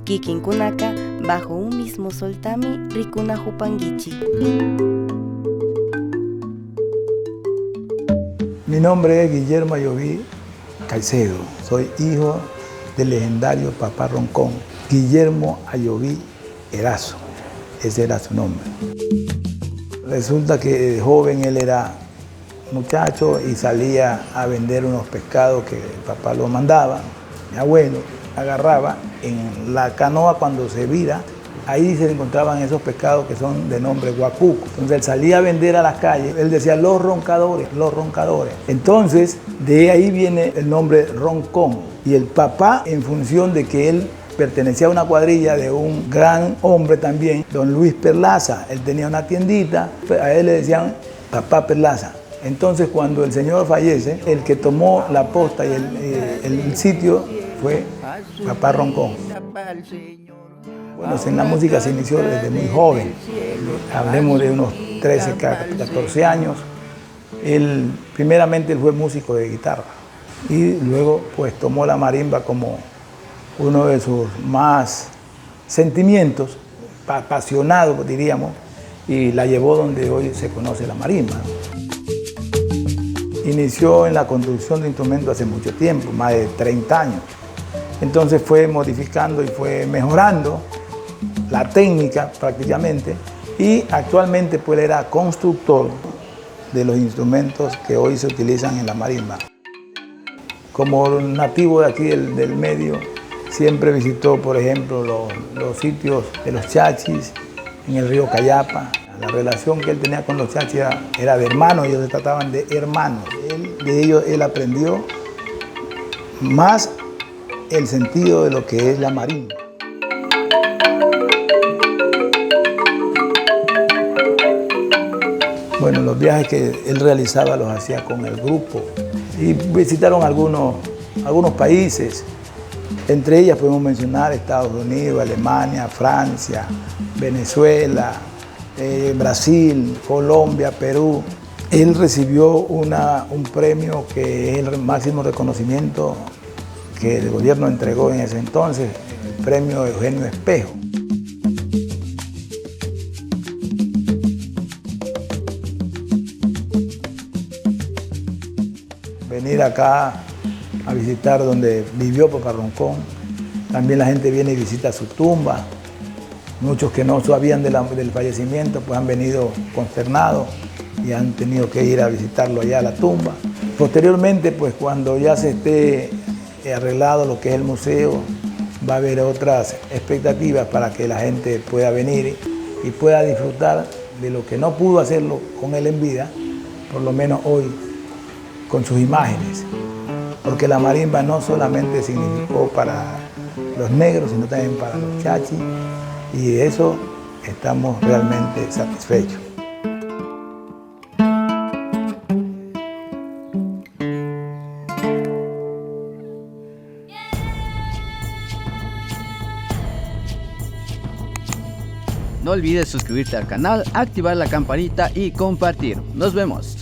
kikinkunaka bajo un mismo soltami rikuna hupangichi. Mi nombre es Guillermo Ayoví Caicedo. Soy hijo del legendario Papá Roncón, Guillermo Ayoví Erazo. Ese era su nombre. Resulta que de joven él era muchacho y salía a vender unos pescados que el papá lo mandaba. Mi abuelo agarraba en la canoa cuando se vira, ahí se encontraban esos pescados que son de nombre guacuco. Entonces él salía a vender a las calles, él decía los roncadores, los roncadores. Entonces de ahí viene el nombre Roncón. Y el papá, en función de que él pertenecía a una cuadrilla de un gran hombre también, don Luis Perlaza, él tenía una tiendita, a él le decían Papá Perlaza. Entonces cuando el señor fallece, el que tomó la posta y el sitio fue Papá Roncón. Bueno, en la música se inició desde muy joven, hablemos de unos 13, 14 años. Primeramente él fue músico de guitarra y luego pues tomó la marimba como uno de sus más sentimientos, apasionado diríamos, y la llevó donde hoy se conoce la marimba. Inició en la construcción de instrumentos hace mucho tiempo, más de 30 años. Entonces fue modificando y fue mejorando la técnica prácticamente y actualmente pues era constructor de los instrumentos que hoy se utilizan en la marimba. Como nativo de aquí del medio, siempre visitó, por ejemplo, los sitios de los chachis en el río Cayapa. La relación que él tenía con los chachis era de hermanos, ellos se trataban de hermanos. De ellos él aprendió más el sentido de lo que es la marimba. Bueno, los viajes que él realizaba los hacía con el grupo y visitaron algunos países. Entre ellas podemos mencionar Estados Unidos, Alemania, Francia, Venezuela, Brasil, Colombia, Perú. Él recibió un premio que es el máximo reconocimiento que el gobierno entregó en ese entonces, el premio Eugenio Espejo. Venir acá a visitar donde vivió Papá Roncón. También la gente viene y visita su tumba. Muchos que no sabían del fallecimiento pues han venido consternados y han tenido que ir a visitarlo allá a la tumba. Posteriormente, pues cuando ya se esté arreglado lo que es el museo, va a haber otras expectativas para que la gente pueda venir y pueda disfrutar de lo que no pudo hacerlo con él en vida, por lo menos hoy, con sus imágenes. Porque la marimba no solamente significó para los negros, sino también para los chachis, y de eso estamos realmente satisfechos. No olvides suscribirte al canal, activar la campanita y compartir. Nos vemos.